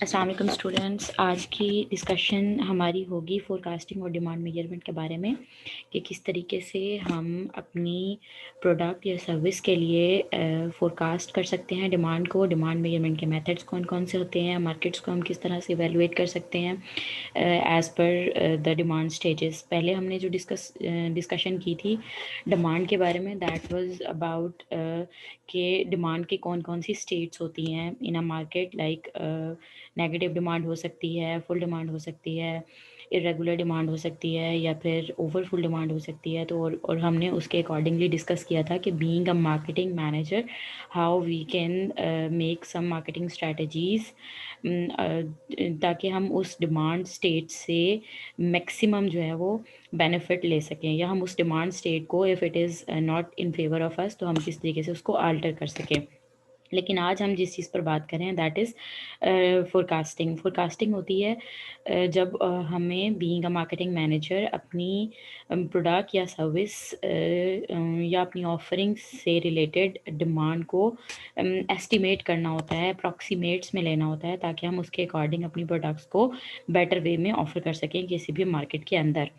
अस्सलाम वालेकुम स्टूडेंट्स। आज की डिस्कशन हमारी होगी फोरकास्टिंग और डिमांड मेजरमेंट के बारे में कि किस तरीके से हम अपनी प्रोडक्ट या सर्विस के लिए फोरकास्ट कर सकते हैं डिमांड को। डिमांड मेजरमेंट के मेथड्स कौन कौन से होते हैं, मार्केट्स को हम किस तरह से इवेलुएट कर सकते हैं as per the demand stages. पहले हमने जो डिस्कशन की थी डिमांड के बारे में, दैट वाज अबाउट कि डिमांड के कौन कौन सी स्टेट्स होती हैं in a market. Like negative demand हो सकती है, फुल डिमांड हो सकती है, इरेगुलर डिमांड हो सकती है, या फिर ओवर फुल डिमांड हो सकती है। तो और हमने उसके अकॉर्डिंगली डिस्कस किया था कि being a marketing manager how we can make some marketing strategies ताकि हम उस डिमांड स्टेट से मैक्सिमम जो है वो बेनिफिट ले सकें, या हम उस डिमांड स्टेट को if it is not in favour of us तो हम किस तरीके से उसको आल्टर कर सकें। लेकिन आज हम जिस चीज़ पर बात कर रहे हैं दैट इज़ फोरकास्टिंग। फोरकास्टिंग होती है जब हमें बीइंग अ मार्केटिंग मैनेजर अपनी प्रोडक्ट या सर्विस या अपनी ऑफरिंग से रिलेटेड डिमांड को एस्टिमेट करना होता है, अप्रॉक्सीमेट्स में लेना होता है, ताकि हम उसके अकॉर्डिंग अपनी प्रोडक्ट्स को बेटर वे में ऑफर कर सकें किसी भी मार्केट के अंदर,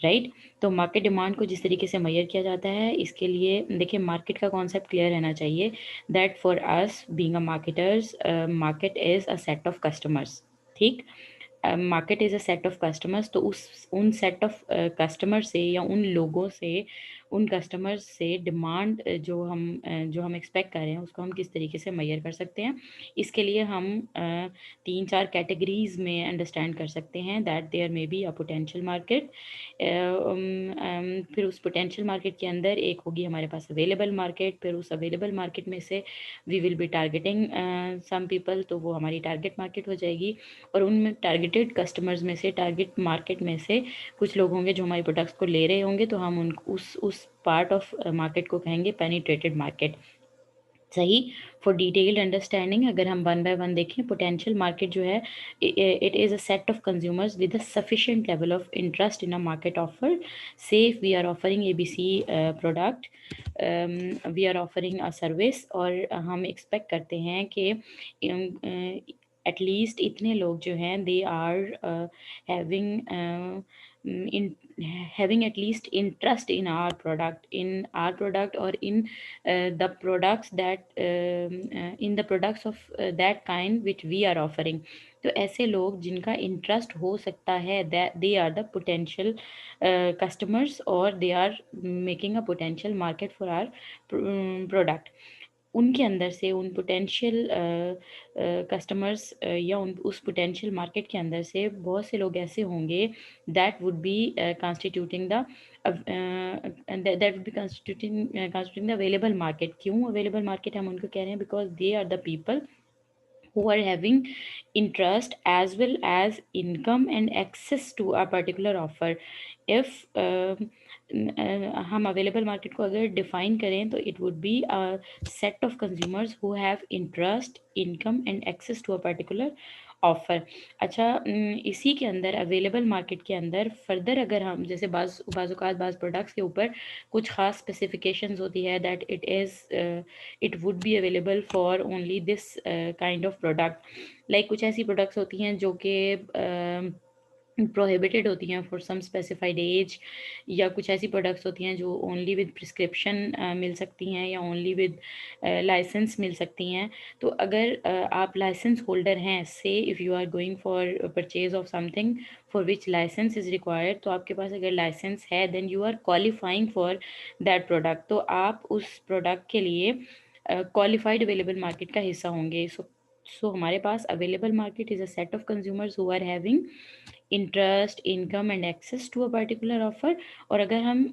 राइट। तो मार्केट डिमांड को जिस तरीके से मेजर किया जाता है, इसके लिए देखिए मार्केट का कॉन्सेप्ट क्लियर रहना चाहिए that for us being a marketers, market is a set of customers. ठीक, market is a set of customers. तो उन सेट ऑफ कस्टमर से या उन लोगों से, उन कस्टमर्स से डिमांड जो हम एक्सपेक्ट कर रहे हैं उसको हम किस तरीके से मेजर कर सकते हैं। इसके लिए हम 3-4 कैटेगरीज में अंडरस्टैंड कर सकते हैं that there may be a potential market. फिर उस पोटेंशियल मार्केट के अंदर एक होगी हमारे पास अवेलेबल मार्केट। फिर उस अवेलेबल मार्केट में से we will be targeting some people, तो वो हमारी टारगेट मार्केट हो जाएगी। और उनमें टारगेटेड कस्टमर्स में से, टारगेट मार्केट में से कुछ लोग होंगे जो हमारी प्रोडक्ट्स को ले रहे होंगे, तो हम उन उस पार्ट ऑफ मार्केट को कहेंगे पेनिट्रेटेड मार्केट। सही। फॉर डिटेल्ड अंडरस्टैंडिंग अगर हम वन बाय वन देखें, पोटेंशियल मार्केट जो है it is a set of consumers with a sufficient level of interest in a market offer. Say if we are offering ABC product, we are offering a service, और हम expect करते हैं कि at least इतने लोग जो हैं they are having in having at least interest in our product or in the products that in the products of that kind which we are offering। तो ऐसे लोग जिनका इंटरेस्ट हो सकता है, they are the potential customers और they are making a potential market for our product. उनके अंदर से, उन पोटेंशियल कस्टमर्स या उस पोटेंशियल मार्केट के अंदर से बहुत से लोग ऐसे होंगे that would be constituting the that would be constituting the available market. क्यों अवेलेबल मार्केट हम उनको कह रहे हैं? Because they are the people who are having interest as well as income and access to a particular offer। if हम available market को अगर define करें तो it would be a set of consumers who have interest, income and access to a particular offer. अच्छा, इसी के अंदर available market के अंदर फर्दर अगर हम जैसे बाज़ प्रोडक्ट्स के ऊपर कुछ ख़ास स्पेसिफिकेशंस होती है that it would be available for only this kind of product. Like कुछ ऐसी प्रोडक्ट्स होती हैं जो कि प्रोहिबिटेड होती हैं फॉर सम स्पेसिफाइड एज, या कुछ ऐसी प्रोडक्ट्स होती हैं जो ओनली विद प्रिस्क्रिप्शन मिल सकती हैं या ओनली विद लाइसेंस मिल सकती हैं। तो अगर आप लाइसेंस होल्डर हैं, से if you are going for purchase of something for which licence is required, तो आपके पास अगर लाइसेंस है then you are qualifying for that product. तो आप उस प्रोडक्ट के लिए क्वालिफाइड अवेलेबल मार्केट का हिस्सा होंगे। सो हमारे पास available market is a set of consumers who are having interest, income and access to a particular offer. और अगर हम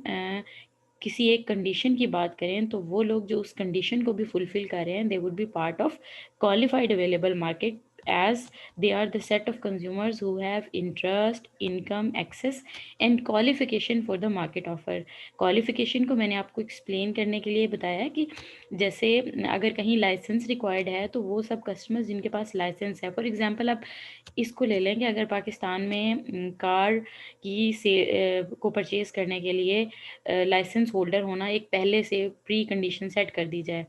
किसी एक कंडीशन की बात करें तो वो लोग जो उस कंडीशन को भी फुलफिल कर रहे हैं they would be part of qualified available market, as they are the set of consumers who have interest, income, access and qualification for the market offer। qualification को मैंने आपको explain करने के लिए बताया कि जैसे अगर कहीं लाइसेंस रिक्वायर्ड है तो वो सब कस्टमर्स जिनके पास लाइसेंस है, फॉर एग्जांपल आप इसको ले लें कि अगर पाकिस्तान में कार की को परचेज़ करने के लिए लाइसेंस होल्डर होना एक पहले से प्री कंडीशन सेट कर दी जाए,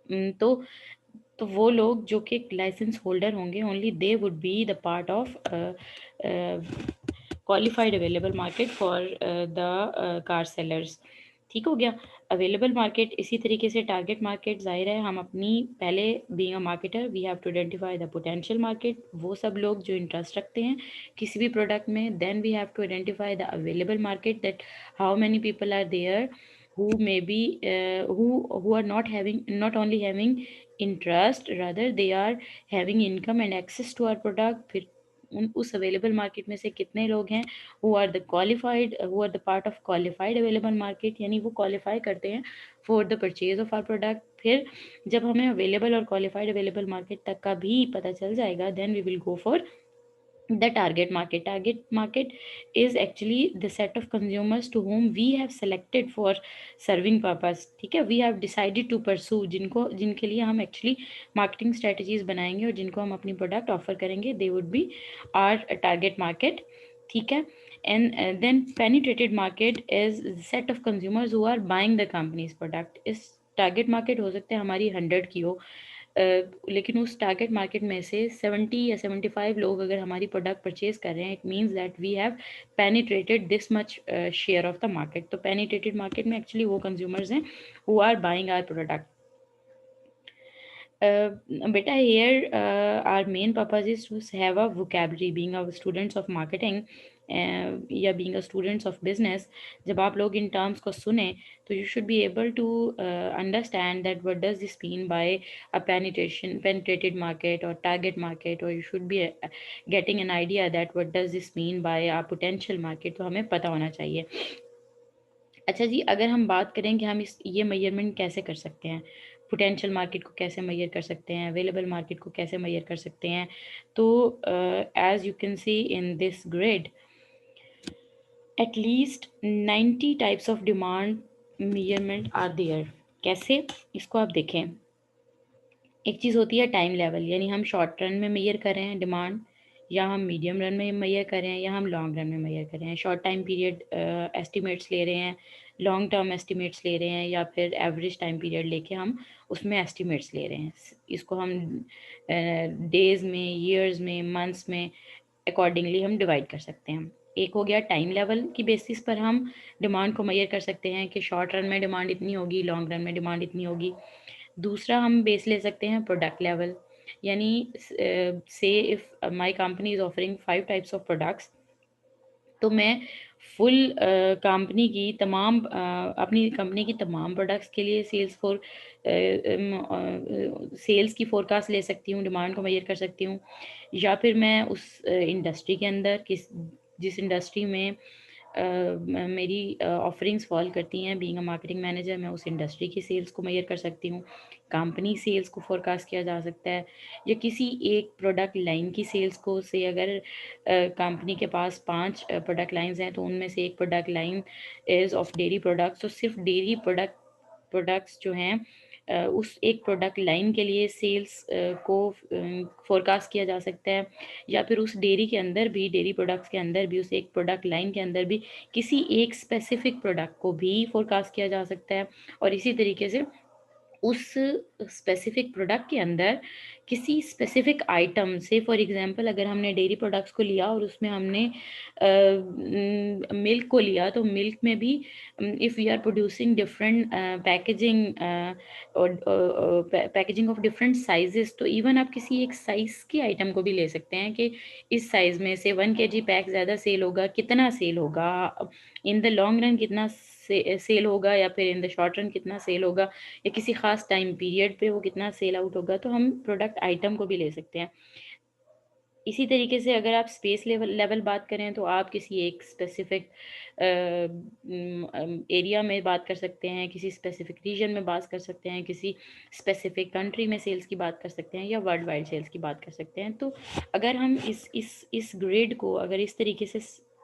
तो तो वो लोग जो कि लाइसेंस होल्डर होंगे, only they would be the part of qualified available market for the car sellers. ठीक हो गया। अवेलेबल मार्केट इसी तरीके से टारगेट मार्केट, जाहिर है हम अपनी पहले being a marketer we have to identify the potential market, वो सब लोग जो इंटरेस्ट रखते हैं किसी भी प्रोडक्ट में। Then we have to identify the available market, that how many people are there who may be who are not only having interest, rather they are having income and access to our product। फिर उस available market में से कितने लोग हैं who are the qualified, who are the part of qualified available market, यानी वो qualify करते हैं for the purchase of our product. फिर जब हमें अवेलेबल और क्वालिफाइड अवेलेबल मार्केट तक का भी पता चल जाएगा, then we will go for the target market। Target market is actually the set of consumers to whom we have selected for serving purpose। ठीक है, we have decided to pursue, जिनके लिए हम actually marketing strategies बनाएंगे और जिनको हम अपनी product offer करेंगे, they would be our target market। ठीक है। And then penetrated market is the set of consumers who are buying the company's product। इस टारगेट मार्केट हो सकते हैं हमारी 100 की हो, लेकिन उस टारगेट मार्केट में से 70 या 75 लोग अगर हमारी प्रोडक्ट परचेज कर रहे हैं, it means that we have penetrated this much share of the market. तो पेनिट्रेटेड मार्केट में एक्चुअली वो कंज्यूमर्स हैं who are buying our product. बेटा here our main purpose is to have a vocabulary being a students of marketing या being a students of business। जब आप लोग in terms को सुने तो you should be able to understand that what does this mean by a penetrated market or target market, or you should be getting an idea that what does this mean by a potential market। तो हमें पता होना चाहिए। अच्छा जी, अगर हम बात करें कि हम ये मेजरमेंट कैसे कर सकते हैं, पोटेंशियल मार्केट को कैसे मेजर कर सकते हैं, अवेलेबल मार्केट को कैसे मेजर कर सकते हैं, तो as you can see in this grid at least 90 types of demand measurement are there. कैसे, इसको आप देखें। एक चीज़ होती है टाइम लेवल, यानी हम शॉर्ट रन में मेजर कर रहे हैं डिमांड, या हम मीडियम रन में मेजर कर रहे हैं, या हम लॉन्ग रन में मेजर कर रहे हैं। शॉर्ट टाइम पीरियड एस्टिमेट्स ले रहे हैं, लॉन्ग टर्म एस्टिमेट्स ले रहे हैं, या फिर एवरेज टाइम पीरियड लेके हम उसमें एस्टिमेट्स ले रहे हैं। इसको हम डेज़ में, ईयर्स में, मंथ्स में अकॉर्डिंगली हम डिवाइड कर सकते हैं। एक हो गया टाइम लेवल की बेसिस पर हम डिमांड को मेजर कर सकते हैं कि शॉर्ट रन में डिमांड इतनी होगी, लॉन्ग रन में डिमांड इतनी होगी। दूसरा हम बेस ले सकते हैं प्रोडक्ट लेवल, यानी से if my company is offering 5 types of products, तो मैं फुल कंपनी की तमाम अपनी कंपनी की तमाम प्रोडक्ट्स के लिए सेल्स की फोरकास्ट ले सकती हूँ, डिमांड को मेजर कर सकती हूँ। या फिर मैं उस इंडस्ट्री के अंदर जिस इंडस्ट्री में मेरी ऑफरिंग्स फॉल करती हैं, बीइंग अ मार्केटिंग मैनेजर मैं उस इंडस्ट्री की सेल्स को मेजर कर सकती हूँ। कंपनी सेल्स को फोरकास्ट किया जा सकता है, या किसी एक प्रोडक्ट लाइन की सेल्स को, से अगर कंपनी के पास 5 प्रोडक्ट लाइंस हैं तो उनमें से एक product line is of dairy products, तो सिर्फ डेयरी प्रोडक्ट्स जो हैं उस एक प्रोडक्ट लाइन के लिए सेल्स को फोरकास्ट किया जा सकता है। या फिर उस डेयरी के अंदर भी, डेयरी प्रोडक्ट्स के अंदर भी, उस एक प्रोडक्ट लाइन के अंदर भी किसी एक स्पेसिफिक प्रोडक्ट को भी फोरकास्ट किया जा सकता है। और इसी तरीके से उस स्पेसिफिक प्रोडक्ट के अंदर किसी स्पेसिफिक आइटम से, फॉर एग्जांपल अगर हमने डेयरी प्रोडक्ट्स को लिया और उसमें हमने मिल्क को लिया, तो मिल्क में भी if we are producing different और पैकेजिंग ऑफ डिफरेंट साइजेस, तो इवन आप किसी एक साइज़ की आइटम को भी ले सकते हैं कि इस साइज़ में से 1 kg पैक ज़्यादा सेल होगा, कितना सेल होगा इन द लॉन्ग रन, कितना सेल होगा, या फिर इन द शॉर्ट रन कितना सेल होगा, या किसी ख़ास टाइम पीरियड पे वो कितना सेल आउट होगा। तो हम प्रोडक्ट आइटम को भी ले सकते हैं। इसी तरीके से अगर आप स्पेस लेवल बात करें, तो आप किसी एक स्पेसिफिक एरिया में बात कर सकते हैं, किसी स्पेसिफिक रीजन में बात कर सकते हैं, किसी स्पेसिफिक कंट्री में सेल्स की बात कर सकते हैं, या वर्ल्ड वाइड सेल्स की बात कर सकते हैं। तो अगर हम इस ग्रेड को अगर इस तरीके से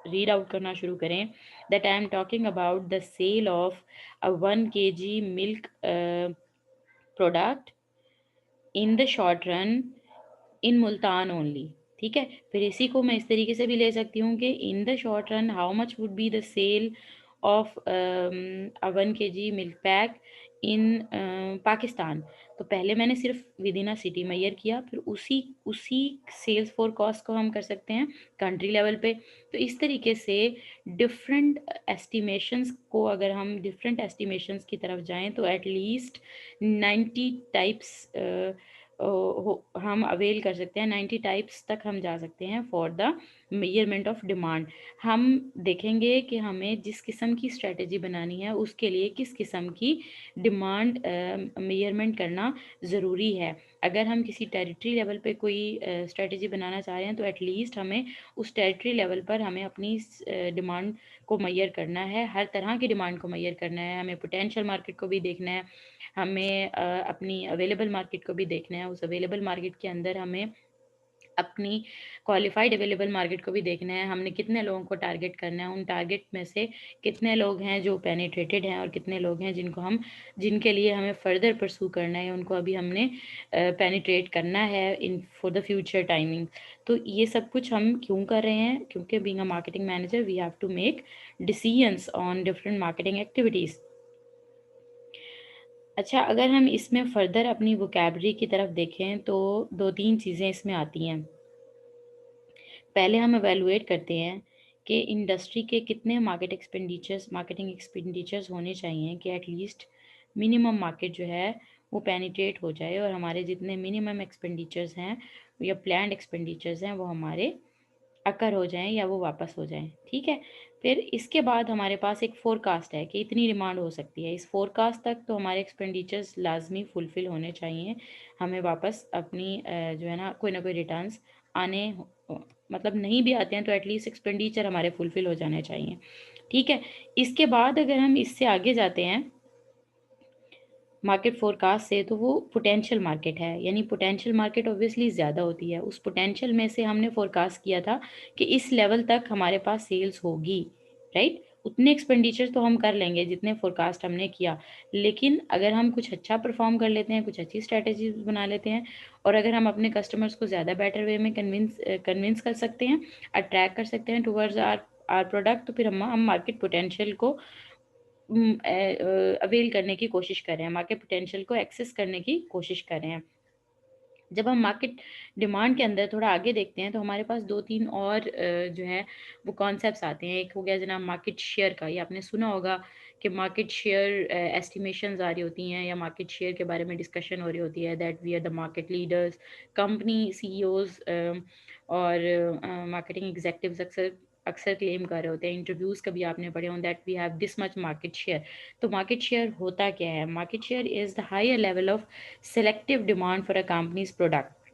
रीड आउट करना शुरू करें, that I am talking about the sale of a 1 kg milk product in the short run in Multan only. ठीक है, फिर इसी को मैं इस तरीके से भी ले सकती हूँ कि in the short run how much would be the sale of a 1 kg milk pack in Pakistan, तो पहले मैंने सिर्फ within a city measure किया, फिर उसी उसी सेल्स फॉर कॉस्ट को हम कर सकते हैं कंट्री लेवल पे। तो इस तरीके से डिफरेंट एस्टिमेशंस को, अगर हम डिफरेंट एस्टिमेशंस की तरफ जाएं तो एटलीस्ट 90 टाइप्स हम अवेल कर सकते हैं, 90 टाइप्स तक हम जा सकते हैं for the measurement of demand. हम देखेंगे कि हमें जिस किस्म की स्ट्रेटजी बनानी है उसके लिए किस किस्म की डिमांड मेजरमेंट करना ज़रूरी है। अगर हम किसी टेरिटरी लेवल पे कोई स्ट्रेटजी बनाना चाह रहे हैं तो एटलीस्ट हमें उस टेरिटरी लेवल पर हमें अपनी डिमांड को मेजर करना है, हर तरह की डिमांड को मेजर करना है। हमें पोटेंशियल मार्केट को भी देखना है, हमें अपनी अवेलेबल मार्केट को भी देखना है। उस अवेलेबल मार्केट के अंदर हमें अपनी क्वालिफाइड अवेलेबल मार्केट को भी देखना है, हमने कितने लोगों को टारगेट करना है, उन टारगेट में से कितने लोग हैं जो पेनिट्रेटेड हैं और कितने लोग हैं जिनके लिए हमें फर्दर परसू करना है, उनको अभी हमने पेनिट्रेट करना है in for the future timing. तो ये सब कुछ हम क्यों कर रहे हैं? क्योंकि being a marketing manager we have to make decisions on different marketing activities. अच्छा, अगर हम इसमें फर्दर अपनी वोकैबलरी की तरफ देखें तो 2-3 चीज़ें इसमें आती हैं। पहले हम एवेलुएट करते हैं कि इंडस्ट्री के कितने मार्केटिंग एक्सपेंडिचर्स होने चाहिए कि एटलीस्ट मिनिमम मार्केट जो है वो पेनिट्रेट हो जाए और हमारे जितने मिनिमम एक्सपेंडिचर्स हैं या प्लान्ड एक्सपेंडिचर्स हैं वो हमारे अकर हो जाएं या वो वापस हो जाएं। ठीक है, फिर इसके बाद हमारे पास एक फोरकास्ट है कि इतनी डिमांड हो सकती है। इस फोरकास्ट तक तो हमारे एक्सपेंडिचर्स लाजमी फुलफिल होने चाहिए, हमें वापस अपनी जो है ना कोई रिटर्न्स आने मतलब नहीं भी आते हैं तो एटलीस्ट एक्सपेंडिचर हमारे फुलफिल हो जाने चाहिए। ठीक है, इसके बाद अगर हम इससे आगे जाते हैं मार्केट फोरकास्ट से, तो वो पोटेंशियल मार्केट है, यानी पोटेंशियल मार्केट ऑब्वियसली ज़्यादा होती है। उस पोटेंशियल में से हमने फोरकास्ट किया था कि इस लेवल तक हमारे पास सेल्स होगी, राइट? उतने एक्सपेंडिचर तो हम कर लेंगे जितने फोरकास्ट हमने किया, लेकिन अगर हम कुछ अच्छा परफॉर्म कर लेते हैं, कुछ अच्छी स्ट्रैटेजी बना लेते हैं और अगर हम अपने कस्टमर्स को ज़्यादा बेटर वे में कन्विंस कर सकते हैं, अट्रैक्ट कर सकते हैं टूवर्ड्स आर आर प्रोडक्ट, तो फिर हम मार्केट पोटेंशियल को अवेल करने की कोशिश कर रहे हैं, मार्केट पोटेंशियल को एक्सेस करने की कोशिश कर रहे हैं। जब हम मार्केट डिमांड के अंदर थोड़ा आगे देखते हैं तो हमारे पास 2-3 और जो है वो कॉन्सेप्ट्स आते हैं। एक हो गया जनाब मार्केट शेयर का, ये आपने सुना होगा कि मार्केट शेयर एस्टिमेशंस आ रही होती हैं या मार्केट शेयर के बारे में डिस्कशन हो रही होती है, that we are the market leaders. Company CEOs और मार्केटिंग एग्जेक्टिव्स अक्सर अक्सर क्लेम कर रहे होते हैं, इंटरव्यूज़ कभी आपने पढ़े हों, that we have this much market share. तो मार्केट शेयर होता क्या है? Market share is the higher level of selective demand for a company's product.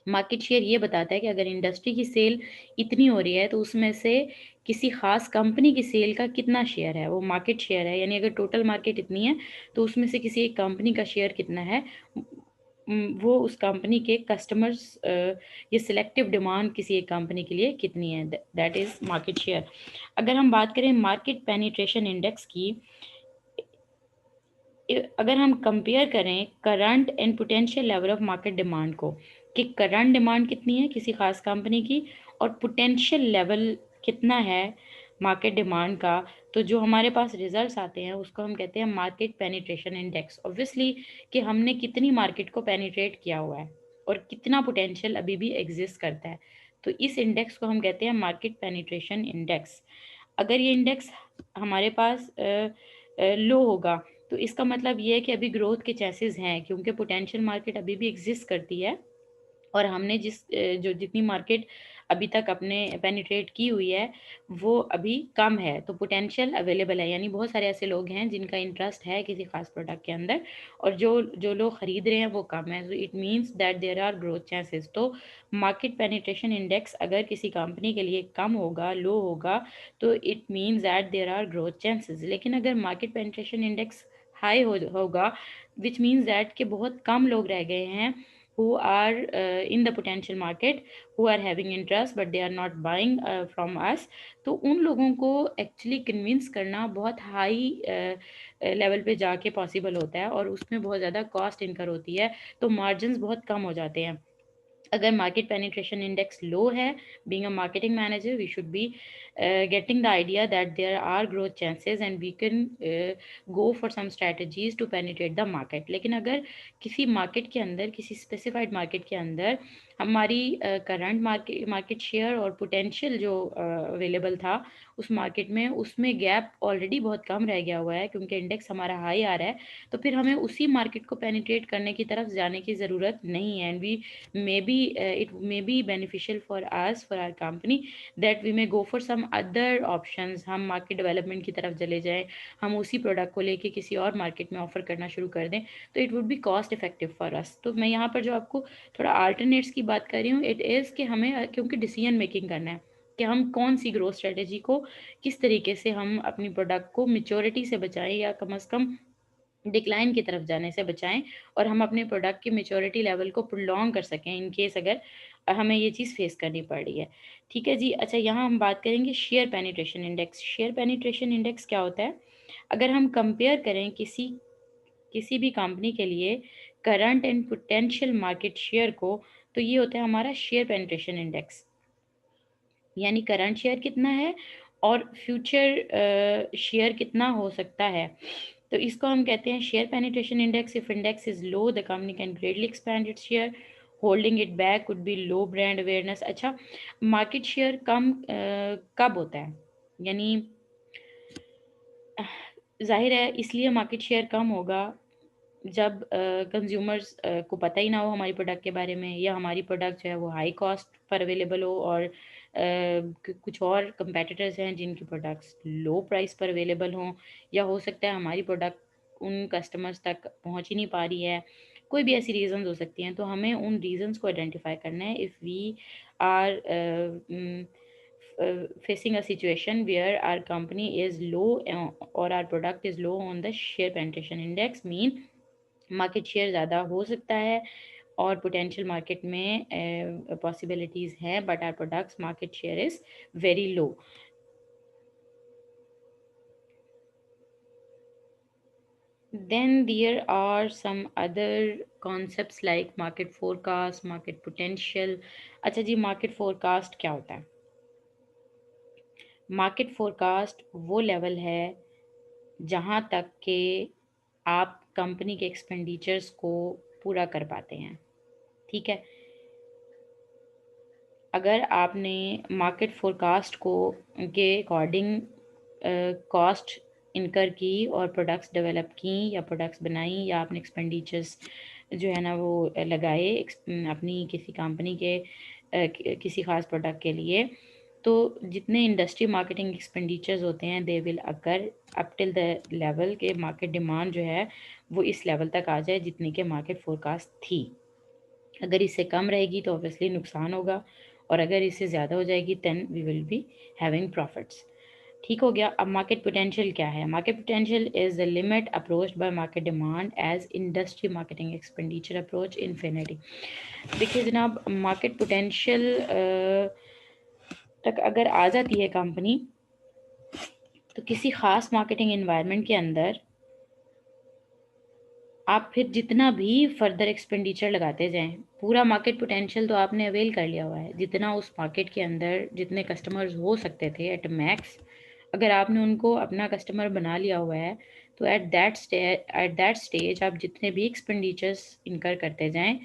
Market share ये बताता है कि अगर इंडस्ट्री की सेल इतनी हो रही है तो उसमें से किसी खास कंपनी की सेल का कितना शेयर है, वो मार्केट शेयर है। यानी अगर टोटल मार्केट इतनी है तो उसमें से किसी एक कंपनी का शेयर कितना है, वो उस कंपनी के कस्टमर्स ये सिलेक्टिव डिमांड किसी एक कंपनी के लिए कितनी है, दैट इज मार्केट शेयर। अगर हम बात करें मार्केट पेनिट्रेशन इंडेक्स की, अगर हम कंपेयर करें current and potential level of market demand को, कि करंट डिमांड कितनी है किसी खास कंपनी की और पोटेंशियल लेवल कितना है मार्केट डिमांड का, तो जो हमारे पास रिजल्ट्स आते हैं उसको हम कहते हैं मार्केट पेनिट्रेशन इंडेक्स। ऑब्वियसली कि हमने कितनी मार्केट को पेनिट्रेट किया हुआ है और कितना पोटेंशियल अभी भी एग्जिस्ट करता है, तो इस इंडेक्स को हम कहते हैं मार्केट पेनिट्रेशन इंडेक्स। अगर ये इंडेक्स हमारे पास लो होगा तो इसका मतलब ये है कि अभी ग्रोथ के चांसेस हैं, क्योंकि पोटेंशियल मार्केट अभी भी एग्जिस्ट करती है और हमने जो जितनी मार्केट अभी तक अपने पेनिट्रेट की हुई है वो अभी कम है, तो पोटेंशियल अवेलेबल है। यानी बहुत सारे ऐसे लोग हैं जिनका इंटरेस्ट है किसी खास प्रोडक्ट के अंदर और जो जो लोग खरीद रहे हैं वो कम है, so it means that there are growth chances. तो मार्केट पेनिट्रेशन इंडेक्स अगर किसी कंपनी के लिए कम होगा, लो होगा, तो it means that there are growth chances. लेकिन अगर मार्केट पेनिट्रेशन इंडेक्स हाई होगा, विच मीन्स दैट कि बहुत कम लोग रह गए हैं who are in the potential market, who are having interest but they are not buying from us, तो उन लोगों को एक्चुअली कन्विंस करना बहुत हाई लेवल पे जाके पॉसिबल होता है और उसमें बहुत ज़्यादा कॉस्ट इनकर होती है, तो मार्जिन बहुत कम हो जाते हैं। अगर मार्केट पेनिट्रेशन इंडेक्स लो है, being a marketing manager we should be getting the idea that there are growth chances and we can go for some strategies to penetrate the market. लेकिन अगर किसी market के अंदर, किसी specified market के अंदर हमारी करंट मार्केट शेयर और पोटेंशियल जो अवेलेबल था उस मार्केट में, उसमें गैप ऑलरेडी बहुत कम रह गया हुआ है क्योंकि इंडेक्स हमारा हाई आ रहा है, तो फिर हमें उसी मार्केट को पेनिट्रेट करने की तरफ जाने की ज़रूरत नहीं है. And we maybe it may be beneficial for us, for our company, that we may go for some other options. हम मार्केट डेवलपमेंट की तरफ चले जाएं, हम उसी प्रोडक्ट को लेके किसी और मार्केट में ऑफर करना शुरू कर दें, तो it would B cost effective for us. तो मैं यहाँ पर जो आपको थोड़ा अल्टरनेट्स की बात कर रही हूँ, इट इज़ कि हमें क्योंकि डिसीजन मेकिंग करना है कि हम कौन सी ग्रोथ स्ट्रेटेजी को किस तरीके से हम अपनी प्रोडक्ट को मेच्योरिटी से बचाएं या कम से कम डिक्लाइन की तरफ जाने से बचाएं, और हम अपने प्रोडक्ट की मेच्योरिटी लेवल को प्रोलॉन्ग कर सकें इन केस अगर हमें ये चीज़ फेस करनी पड़ रही है. ठीक है जी. अच्छा, यहाँ हम बात करेंगे share penetration index. Share penetration index क्या होता है? अगर हम कंपेयर करें किसी किसी भी कंपनी के लिए current and potential market share को, तो ये होता है हमारा शेयर पेनिट्रेशन इंडेक्स. यानी करंट शेयर कितना है और फ्यूचर शेयर कितना हो सकता है, तो इसको हम कहते हैं share penetration index. If index is low the company can greatly expand its share, holding it back could be low brand awareness. अच्छा, मार्केट शेयर कम कब होता है? यानी जाहिर है इसलिए मार्केट शेयर कम होगा जब कंज्यूमर्स को पता ही ना हो हमारी प्रोडक्ट के बारे में, या हमारी प्रोडक्ट जो है वो हाई कॉस्ट पर अवेलेबल हो और कुछ और कंपेटिटर्स हैं जिनकी प्रोडक्ट्स लो प्राइस पर अवेलेबल हों, या हो सकता है हमारी प्रोडक्ट उन कस्टमर्स तक पहुंच ही नहीं पा रही है. कोई भी ऐसी रीजंस हो सकती हैं, तो हमें उन रीजंस को आइडेंटिफाई करना है. If we are facing a situation where our company is low or our product is low on the share penetration index, mean market share ज़्यादा हो सकता है और पोटेंशियल मार्केट में पॉसिबिलिटीज़ हैं, but our products market share is very low. Then there are some other concepts like market forecast, market potential. अच्छा जी, market forecast क्या होता है? मार्केट फोरकास्ट वो लेवल है जहाँ तक के आप कंपनी के एक्सपेंडिचर्स को पूरा कर पाते हैं. ठीक है. अगर आपने मार्केट फोरकास्ट को के अकॉर्डिंग कॉस्ट इनकर की और प्रोडक्ट्स डेवलप की या प्रोडक्ट्स बनाई, या आपने एक्सपेंडिचर्स जो है ना वो लगाए अपनी किसी कंपनी के किसी ख़ास प्रोडक्ट के लिए, तो जितने इंडस्ट्री मार्केटिंग एक्सपेंडिचर्स होते हैं they will occur up till the level के मार्केट डिमांड जो है वो इस लेवल तक आ जाए जितनी के मार्केट फोरकास्ट थी. अगर इससे कम रहेगी तो ऑब्वियसली नुकसान होगा, और अगर इससे ज़्यादा हो जाएगी then we will be having profits. ठीक हो गया. अब मार्केट पोटेंशियल क्या है? Market potential is the limit approached by market demand as industry marketing expenditure approach infinity. देखिए जनाब, मार्केट पोटेंशियल तक अगर आ जाती है कंपनी, तो किसी ख़ास मार्केटिंग इन्वायरमेंट के अंदर आप फिर जितना भी फर्दर एक्सपेंडिचर लगाते जाएं, पूरा मार्केट पोटेंशियल तो आपने अवेल कर लिया हुआ है. जितना उस मार्केट के अंदर जितने कस्टमर्स हो सकते थे एट मैक्स, अगर आपने उनको अपना कस्टमर बना लिया हुआ है, तो एट दैट स्टेज आप जितने भी एक्सपेंडिचर्स इनकर करते जाएं,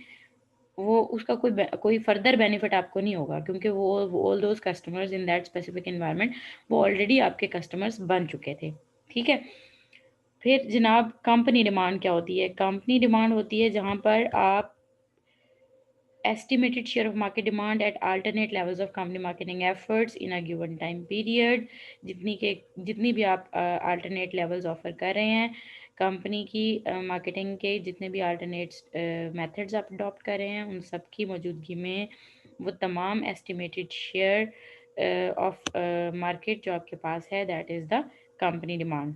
वो उसका कोई फर्दर बेनिफिट आपको नहीं होगा, क्योंकि वो all those customers in that specific environment वो ऑलरेडी आपके कस्टमर्स बन चुके थे. ठीक है. फिर जनाब कंपनी डिमांड क्या होती है? कंपनी डिमांड होती है जहाँ पर आप estimated share of market demand at alternate levels of company marketing efforts in a given time period. जितनी भी आप alternate levels ऑफर कर रहे हैं, कंपनी की मार्केटिंग के जितने भी alternate मेथड्स आप अडॉप्ट कर रहे हैं, उन सब की मौजूदगी में वो तमाम एस्टिमेटेड शेयर ऑफ मार्केट जो आपके पास है, that is the company demand.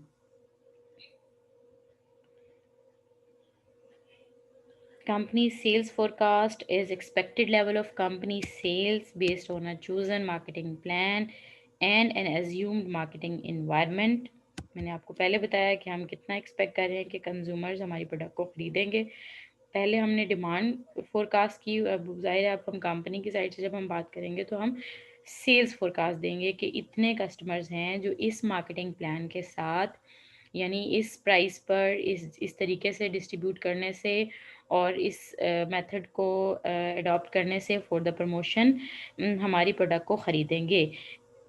Company sales forecast is expected level of company sales based on a chosen marketing plan and an assumed marketing environment. मैंने आपको पहले बताया कि हम कितना एक्सपेक्ट कर रहे हैं कि कंज्यूमर्स हमारी प्रोडक्ट को खरीदेंगे, पहले हमने डिमांड फोरकास्ट की, अब ज़ाहिर है अब हम कंपनी की साइड से जब हम बात करेंगे तो हम सेल्स फोरकास्ट देंगे कि इतने कस्टमर्स हैं जो इस मार्केटिंग प्लान के साथ, यानी इस प्राइस पर इस तरीके से डिस्ट्रीब्यूट करने से और इस मेथड को अडॉप्ट करने से फॉर द प्रमोशन हमारी प्रोडक्ट को ख़रीदेंगे।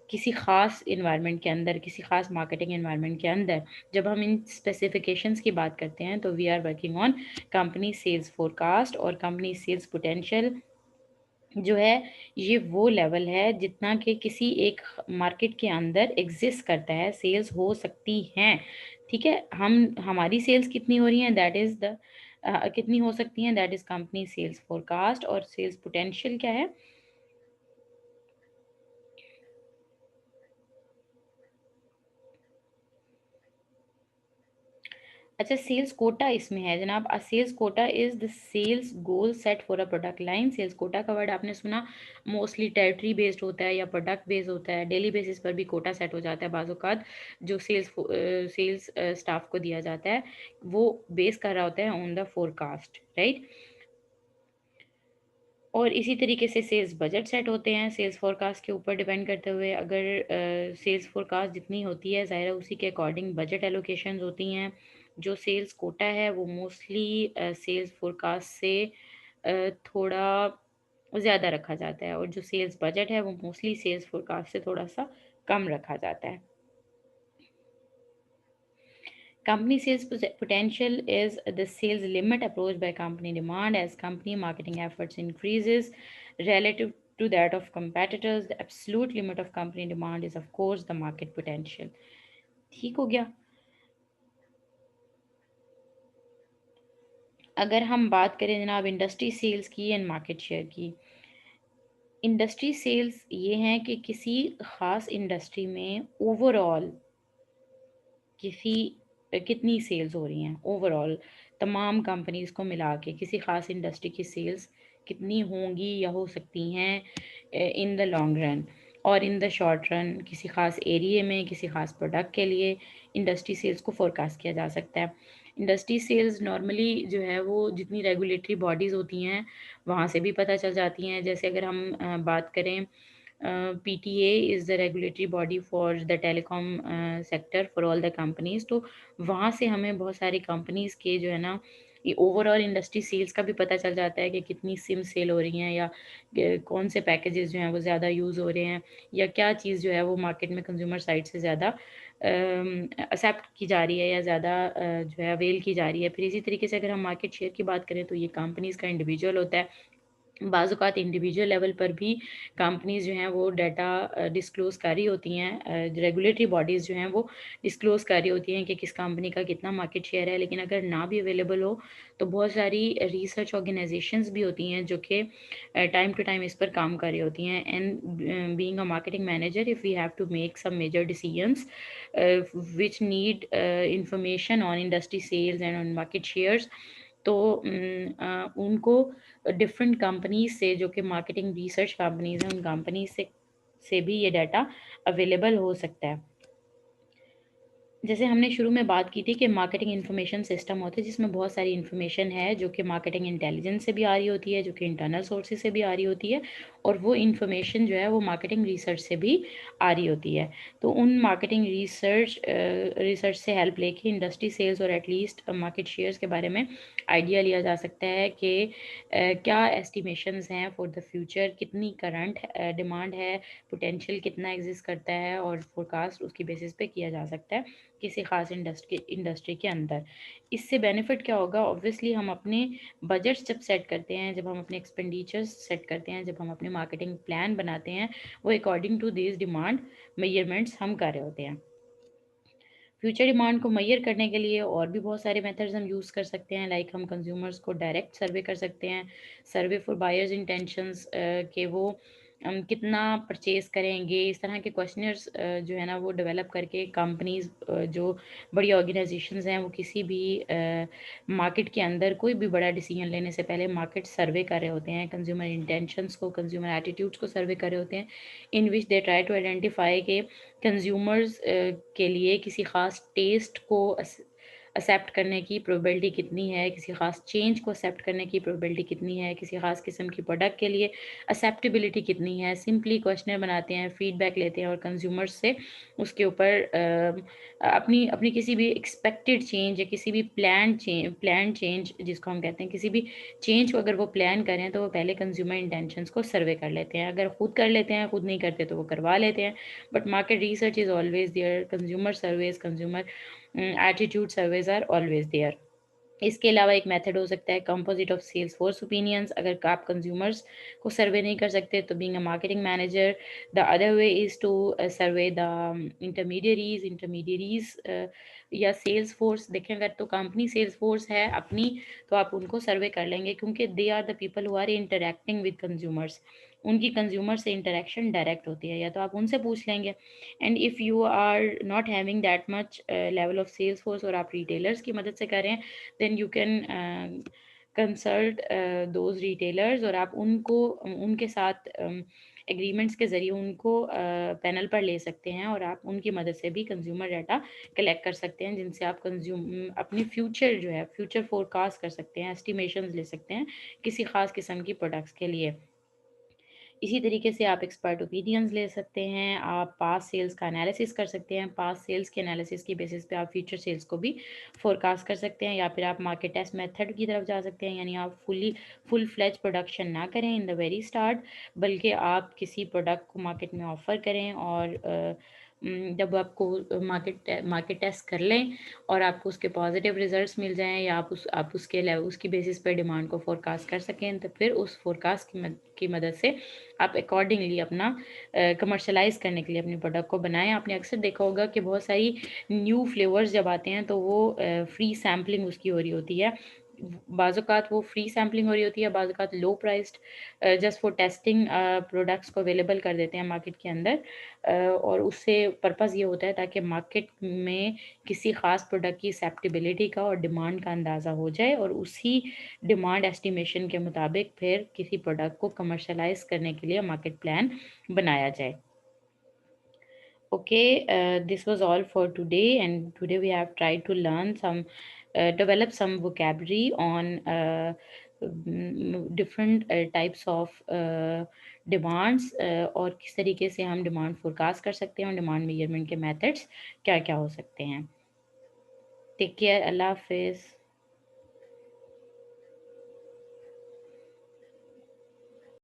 किसी ख़ास एनवायरनमेंट के अंदर, किसी ख़ास मार्केटिंग एनवायरनमेंट के अंदर जब हम इन स्पेसिफिकेशंस की बात करते हैं तो we are working on company sales forecast, और कंपनी सेल्स पोटेंशियल जो है ये वो लेवल है जितना कि किसी एक मार्केट के अंदर एग्जिस्ट करता है, सेल्स हो सकती हैं। ठीक है, हम हमारी सेल्स कितनी हो रही हैं, दैट इज़ द कितनी हो सकती हैं, that is company sales forecast. और सेल्स पोटेंशियल क्या है? अच्छा, सेल्स कोटा इसमें है जनाब। Sales quota is the sales goal set for a product line. Sales quota का वर्ड आपने सुना, मोस्टली टेरिटरी बेस्ड होता है या प्रोडक्ट बेस्ड होता है। डेली बेसिस पर भी कोटा सेट हो जाता है बाज़ औक़ात, जो सेल्स स्टाफ को दिया जाता है वो बेस कर रहा होता है ऑन द फोरकास्ट, राइट। और इसी तरीके से सेल्स बजट सेट होते हैं सेल्स फोरकास्ट के ऊपर डिपेंड करते हुए। अगर सेल्स फोरकास्ट जितनी होती है ज़ाहिर है उसी के अकॉर्डिंग बजट एलोकेशंस होती हैं। जो सेल्स कोटा है वो मोस्टली सेल्स फोरकास्ट से थोड़ा ज़्यादा रखा जाता है, और जो सेल्स बजट है वो मोस्टली सेल्स फोरकास्ट से थोड़ा सा कम रखा जाता है। Company sales potential is the sales limit approached by company demand as company marketing efforts increases relative to that of competitors. The absolute limit of company demand is of course the market potential. ठीक हो गया। अगर हम बात करें जनाब industry sales की and market share की, इंडस्ट्री सेल्स ये हैं कि किसी ख़ास इंडस्ट्री में ओवरऑल किसी कितनी सेल्स हो रही हैं, ओवरऑल तमाम कंपनीज़ को मिला के किसी ख़ास इंडस्ट्री की सेल्स कितनी होंगी या हो सकती हैं इन द लॉन्ग रन। और इन द शॉर्ट रन किसी ख़ास एरिया में किसी ख़ास प्रोडक्ट के लिए इंडस्ट्री सेल्स को फोरकास्ट किया जा सकता है। इंडस्ट्री सेल्स नॉर्मली जो है वो जितनी रेगुलेटरी बॉडीज़ होती हैं वहाँ से भी पता चल जाती हैं। जैसे अगर हम बात करें, PTA is the regulatory body for the telecom sector for all the companies. तो वहाँ से हमें बहुत सारी कंपनीज़ के जो है ना ये ओवरऑल इंडस्ट्री सेल्स का भी पता चल जाता है कि कितनी सिम सेल हो रही हैं, या कौन से पैकेजेस जो हैं वो ज़्यादा यूज़ हो रहे हैं, या क्या चीज़ जो है वो मार्केट में कंज्यूमर साइड से ज़्यादा एक्सेप्ट की जा रही है या ज़्यादा जो है अवेल की जा रही है। फिर इसी तरीके से अगर हम मार्केट शेयर की बात करें तो ये कंपनीज़ का इंडिविजुअल होता है। बाज़ औक़ात इंडिविजुअल लेवल पर भी कंपनीज़ जो हैं वो डाटा डिस्क्लोज़ कर रही होती हैं, रेगुलेटरी बॉडीज़ जो हैं वो डिस्क्लोज़ कर रही होती हैं कि किस कंपनी का कितना मार्केट शेयर है। लेकिन अगर ना भी अवेलेबल हो तो बहुत सारी रिसर्च ऑर्गेनाइजेशंस भी होती हैं जो कि टाइम टू टाइम इस पर काम कर रही होती हैं। And being a marketing manager if we have to make some major decisions which need information on industry sales and on market shares, तो उनको डिफरेंट कंपनीज़ से जो कि मार्केटिंग रिसर्च कंपनीज़ हैं उन कंपनीज़ से भी ये डाटा अवेलेबल हो सकता है। जैसे हमने शुरू में बात की थी कि मार्केटिंग इन्फॉर्मेशन सिस्टम होता है जिसमें बहुत सारी इन्फॉर्मेशन है जो कि मार्केटिंग इंटेलिजेंस से भी आ रही होती है, जो कि इंटरनल सोर्सेज से भी आ रही होती है, और वो इन्फॉर्मेशन जो है वो मार्केटिंग रिसर्च से भी आ रही होती है। तो उन मार्केटिंग रिसर्च से हेल्प लेके इंडस्ट्री सेल्स और एटलीस्ट मार्केट शेयर्स के बारे में आइडिया लिया जा सकता है कि क्या एस्टिमेशंस हैं फॉर द फ्यूचर, कितनी करंट डिमांड है, पोटेंशियल कितना एग्जिस्ट करता है, और फोरकास्ट उसकी बेसिस पे किया जा सकता है किसी ख़ास इंडस्ट्री के अंदर। इससे बेनिफिट क्या होगा? ऑब्वियसली हम अपने बजट्स जब सेट करते हैं, जब हम अपने एक्सपेंडिचर्स सेट करते हैं, जब हम अपने मार्केटिंग प्लान बनाते हैं, वो according to this demand measurements हम कर रहे होते हैं। फ्यूचर डिमांड को मेजर करने के लिए और भी बहुत सारे मेथड्स हम यूज़ कर सकते हैं। लाइक हम कंज्यूमर्स को डायरेक्ट सर्वे कर सकते हैं, सर्वे फॉर बायर्स इंटेंशंस, कि वो कितना परचेज़ करेंगे। इस तरह के क्वेश्चनर्स जो है ना वो डेवलप करके कंपनीज़, जो बड़ी ऑर्गेनाइजेशंस हैं वो किसी भी मार्केट के अंदर कोई भी बड़ा डिसीजन लेने से पहले मार्केट सर्वे कर रहे होते हैं, कंज्यूमर इंटेंशंस को, कंज्यूमर एटीट्यूड्स को सर्वे कर रहे होते हैं, इन विच दे ट्राई टू आइडेंटिफाई के कंज्यूमर्स के लिए किसी ख़ास टेस्ट को एक्सेप्ट करने की प्रोबेबिलिटी कितनी है, किसी ख़ास चेंज को एक्सेप्ट करने की प्रोबेबिलिटी कितनी है, किसी ख़ास किस्म की प्रोडक्ट के लिए एक्सेप्टेबिलिटी कितनी है। सिंपली क्वेश्चनर बनाते हैं, फीडबैक लेते हैं और कंज्यूमर्स से उसके ऊपर अपनी अपनी किसी भी एक्सपेक्टेड चेंज या किसी भी प्लान चेंज जिसको हम कहते हैं, किसी भी चेंज को अगर वो प्लान करें तो वो पहले कंज्यूमर इंटेंशंस को सर्वे कर लेते हैं। अगर खुद कर लेते हैं, खुद नहीं करते तो वो करवा लेते हैं। But market research is always there, consumer surveys, consumer attitude surveys are always there. इसके अलावा एक मेथड हो सकता है composite of sales force opinions. अगर आप कंज्यूमर्स को सर्वे नहीं कर सकते तो being a marketing manager the other way is to survey the intermediaries या सेल्स फोर्स। देखें, अगर तो कंपनी सेल्स फोर्स है अपनी तो आप उनको सर्वे कर लेंगे, क्योंकि they are the people who are interacting with consumers. उनकी कंज्यूमर से इंटरेक्शन डायरेक्ट होती है, या तो आप उनसे पूछ लेंगे। And if you are not having that much level of sales force और आप रिटेलर्स की मदद से कर रहे हैं, then you can consult those retailers और आप उनको उनके साथ एग्रीमेंट्स के ज़रिए उनको पैनल पर ले सकते हैं और आप उनकी मदद से भी कंज्यूमर डाटा कलेक्ट कर सकते हैं, जिनसे आप अपनी फ्यूचर जो है फ्यूचर फोरकास्ट कर सकते हैं, एस्टिमेशंस ले सकते हैं किसी ख़ास किस्म की प्रोडक्ट्स के लिए। इसी तरीके से आप एक्सपर्ट ओपिनियंस ले सकते हैं, आप पास्ट सेल्स का एनालिसिस कर सकते हैं, पास्ट सेल्स के एनालिसिस की बेसिस पे आप फ्यूचर सेल्स को भी फोरकास्ट कर सकते हैं, या फिर आप मार्केट टेस्ट मेथड की तरफ जा सकते हैं। यानी आप फुल फ्लेज प्रोडक्शन ना करें इन द वेरी स्टार्ट, बल्कि आप किसी प्रोडक्ट को मार्केट में ऑफ़र करें और जब आपको मार्केट टेस्ट कर लें और आपको उसके पॉजिटिव रिजल्ट्स मिल जाएँ, या आप उसके लेवल उसकी बेसिस पे डिमांड को फोरकास्ट कर सकें, तो फिर उस फोरकास्ट की मदद से आप अकॉर्डिंगली अपना कमर्शलाइज़ करने के लिए अपने प्रोडक्ट को बनाएँ। आपने अक्सर देखा होगा कि बहुत सारी न्यू फ्लेवर्स जब आते हैं तो वो फ्री सैम्पलिंग उसकी हो रही होती है। बाज़-औक़ात वो फ्री सैम्पलिंग हो रही होती है, बाज़-औक़ात low priced just for testing products को अवेलेबल कर देते हैं मार्केट के अंदर। और उससे पर्पज़ ये होता है ताकि मार्केट में किसी ख़ास प्रोडक्ट की एक्सेप्टेबिलिटी का और डिमांड का अंदाज़ा हो जाए और उसी डिमांड एस्टिमेशन के मुताबिक फिर किसी प्रोडक्ट को कमर्शलाइज़ करने के लिए मार्केट प्लान बनाया जाए। Okay, this was all for today, and today we have tried to learn develop some vocabulary on different types of demands और किस तरीके से हम डिमांड फोरकास्ट कर सकते हैं और डिमांड मेजरमेंट के मेथड्स क्या क्या हो सकते हैं। टेक केयर, अल्लाह हाफिज़।